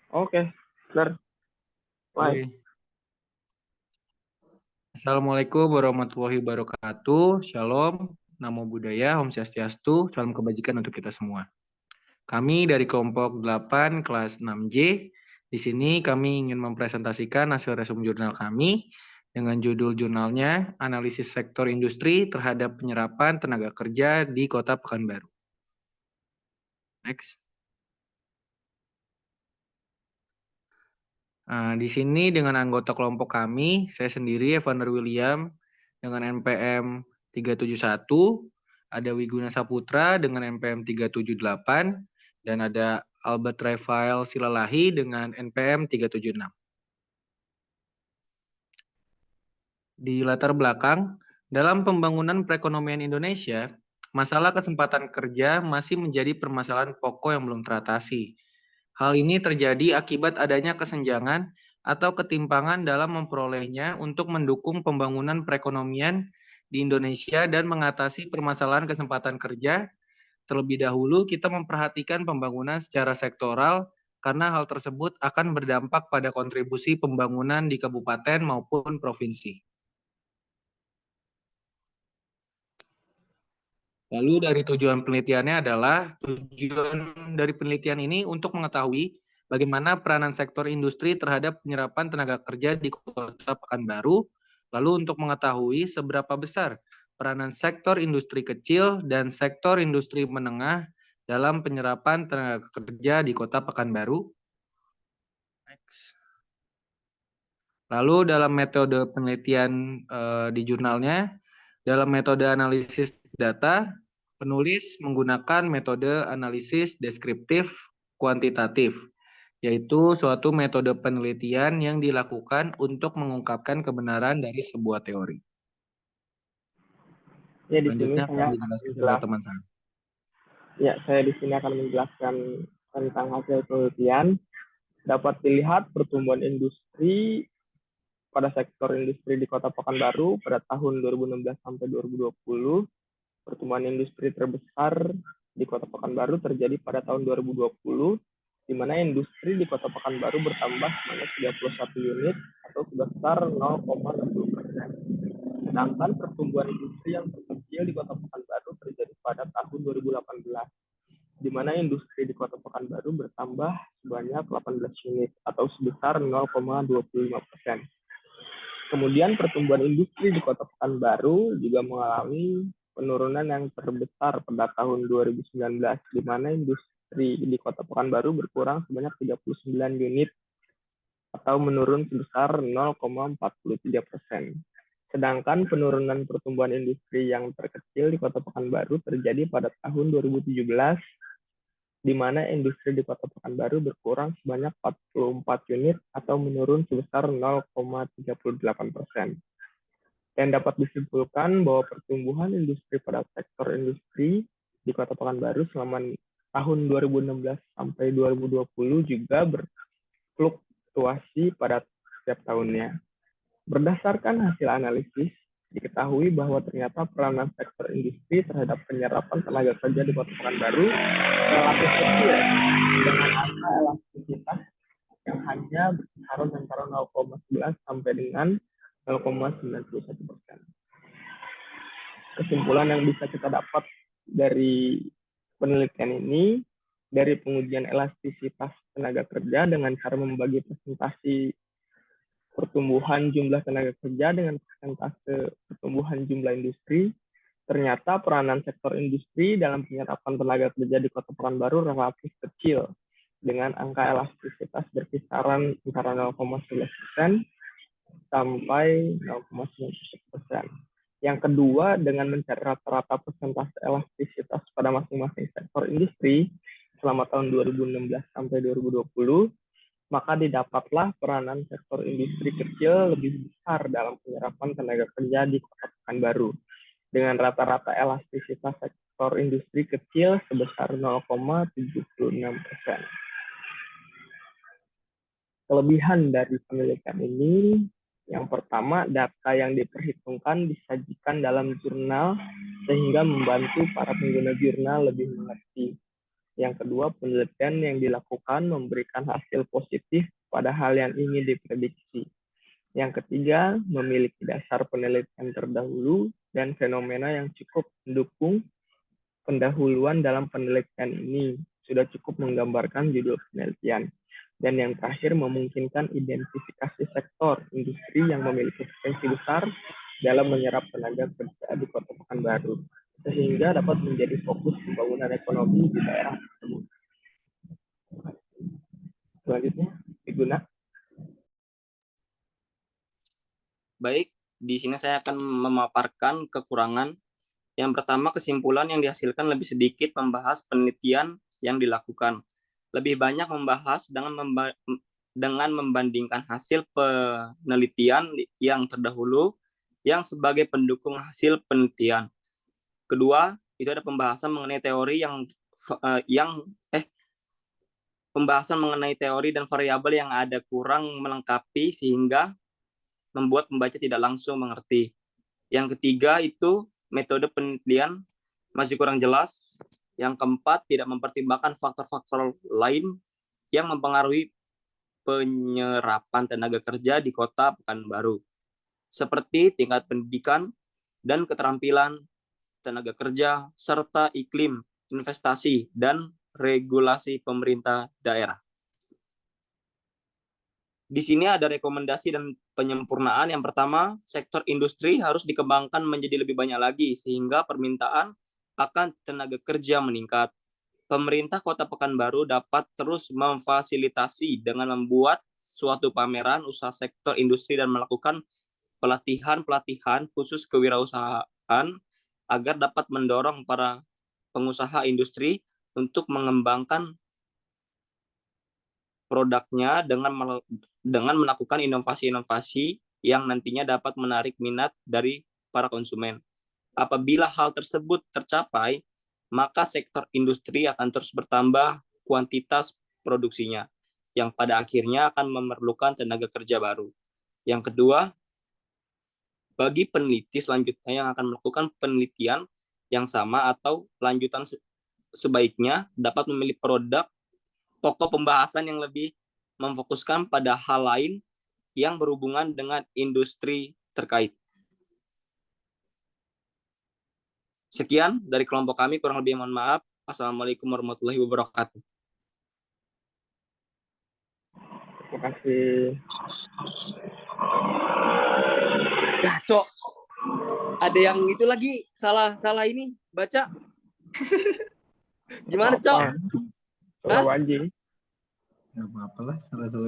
Oke, benar. Why? Oke. Assalamualaikum warahmatullahi wabarakatuh. Shalom, Namo Buddhaya, Om Swastiastu, salam kebajikan untuk kita semua. Kami dari kelompok 8 kelas 6J. Di sini kami ingin mempresentasikan hasil resum jurnal kami dengan judul jurnalnya Analisis Sektor Industri terhadap Penyerapan Tenaga Kerja di Kota Pekanbaru. Next. Di sini dengan anggota kelompok kami, saya sendiri Evander William dengan NPM 371, ada Wiguna Saputra dengan NPM 378, dan ada Albert Rafael Silalahi dengan NPM 376. Di latar belakang, dalam pembangunan perekonomian Indonesia, masalah kesempatan kerja masih menjadi permasalahan pokok yang belum teratasi. Hal ini terjadi akibat adanya kesenjangan atau ketimpangan dalam memperolehnya untuk mendukung pembangunan perekonomian di Indonesia dan mengatasi permasalahan kesempatan kerja. Terlebih dahulu kita memperhatikan pembangunan secara sektoral karena hal tersebut akan berdampak pada kontribusi pembangunan di kabupaten maupun provinsi. Lalu dari tujuan penelitiannya adalah tujuan dari penelitian ini untuk mengetahui bagaimana peranan sektor industri terhadap penyerapan tenaga kerja di Kota Pekanbaru, lalu untuk mengetahui seberapa besar peranan sektor industri kecil dan sektor industri menengah dalam penyerapan tenaga kerja di Kota Pekanbaru. Next. Lalu dalam metode penelitian di jurnalnya, dalam metode analisis data, penulis menggunakan metode analisis deskriptif kuantitatif, yaitu suatu metode penelitian yang dilakukan untuk mengungkapkan kebenaran dari sebuah teori. Ya, di sini Selanjutnya akan saya akan dijelaskan oleh teman menjelaskan. saya. Ya, saya di sini akan menjelaskan tentang hasil penelitian. Dapat dilihat pertumbuhan industri pada sektor industri di Kota Pekanbaru pada tahun 2016 sampai 2020. Pertumbuhan industri terbesar di Kota Pekanbaru terjadi pada tahun 2020, di mana industri di Kota Pekanbaru bertambah sebanyak 31 unit atau sebesar 0,60%. Sedangkan pertumbuhan industri yang terkecil di Kota Pekanbaru terjadi pada tahun 2018, di mana industri di Kota Pekanbaru bertambah sebanyak 18 unit atau sebesar 0,25%. Kemudian pertumbuhan industri di Kota Pekanbaru juga mengalami penurunan yang terbesar pada tahun 2019, di mana industri di Kota Pekanbaru berkurang sebanyak 39 unit atau menurun sebesar 0,43%. Sedangkan penurunan pertumbuhan industri yang terkecil di Kota Pekanbaru terjadi pada tahun 2017, di mana industri di Kota Pekanbaru berkurang sebanyak 44 unit atau menurun sebesar 0,38%. Dan dapat disimpulkan bahwa pertumbuhan industri pada sektor industri di Kota Pekanbaru selama tahun 2016 sampai 2020 juga berfluktuasi pada setiap tahunnya. Berdasarkan hasil analisis, diketahui bahwa ternyata peranan sektor industri terhadap penyerapan tenaga kerja di Kota Pekanbaru relatif kecil dengan angka elastisitas yang hanya berkisaran antara 0,11 sampai dengan 0,91%. Kesimpulan yang bisa kita dapat dari penelitian ini, dari pengujian elastisitas tenaga kerja dengan cara membagi presentasi pertumbuhan jumlah tenaga kerja dengan persentase pertumbuhan jumlah industri, ternyata peranan sektor industri dalam penyerapan tenaga kerja di Kota Pekanbaru relatif kecil, dengan angka elastisitas berkisaran antara 0,11% sampai 0,9%. Yang kedua, dengan mencari rata-rata persentase elastisitas pada masing-masing sektor industri selama tahun 2016 sampai 2020, maka didapatlah peranan sektor industri kecil lebih besar dalam penyerapan tenaga kerja di Kota Pekanbaru, dengan rata-rata elastisitas sektor industri kecil sebesar 0,76%. Kelebihan dari penelitian ini, yang pertama, data yang diperhitungkan disajikan dalam jurnal sehingga membantu para pengguna jurnal lebih mengerti. Yang kedua, penelitian yang dilakukan memberikan hasil positif pada hal yang ingin diprediksi. Yang ketiga, memiliki dasar penelitian terdahulu dan fenomena yang cukup mendukung pendahuluan dalam penelitian ini. Sudah cukup menggambarkan judul penelitian. Dan yang terakhir, memungkinkan identifikasi sektor industri yang memiliki potensi besar dalam menyerap tenaga kerja di Kota Pekanbaru, sehingga dapat menjadi fokus pembangunan ekonomi di daerah tersebut. Selanjutnya, Iguna. Baik, di sini saya akan memaparkan kekurangan. Yang pertama, kesimpulan yang dihasilkan lebih sedikit membahas penelitian yang dilakukan. Lebih banyak membahas dengan membandingkan hasil penelitian yang terdahulu yang sebagai pendukung hasil penelitian. Kedua, itu ada pembahasan mengenai teori pembahasan mengenai teori dan variabel yang ada kurang melengkapi sehingga membuat pembaca tidak langsung mengerti. Yang ketiga itu metode penelitian masih kurang jelas. Yang keempat, tidak mempertimbangkan faktor-faktor lain yang mempengaruhi penyerapan tenaga kerja di Kota Pekanbaru, seperti tingkat pendidikan dan keterampilan tenaga kerja, serta iklim, investasi, dan regulasi pemerintah daerah. Di sini ada rekomendasi dan penyempurnaan. Yang pertama, sektor industri harus dikembangkan menjadi lebih banyak lagi sehingga permintaan akan tenaga kerja meningkat. Pemerintah Kota Pekanbaru dapat terus memfasilitasi dengan membuat suatu pameran usaha sektor industri dan melakukan pelatihan khusus kewirausahaan agar dapat mendorong para pengusaha industri untuk mengembangkan produknya dengan melakukan inovasi-inovasi yang nantinya dapat menarik minat dari para konsumen. Apabila hal tersebut tercapai, maka sektor industri akan terus bertambah kuantitas produksinya, yang pada akhirnya akan memerlukan tenaga kerja baru. Yang kedua, bagi peneliti selanjutnya yang akan melakukan penelitian yang sama atau lanjutan sebaiknya dapat memilih produk pokok pembahasan yang lebih memfokuskan pada hal lain yang berhubungan dengan industri terkait. Sekian dari kelompok kami, kurang lebih mohon maaf. Assalamualaikum warahmatullahi wabarakatuh. Terima kasih. Ya, Cok. Ada yang itu lagi salah ini baca. Gimana, Cok? Kalau anjing. Gak apa-apa lah, salah-salah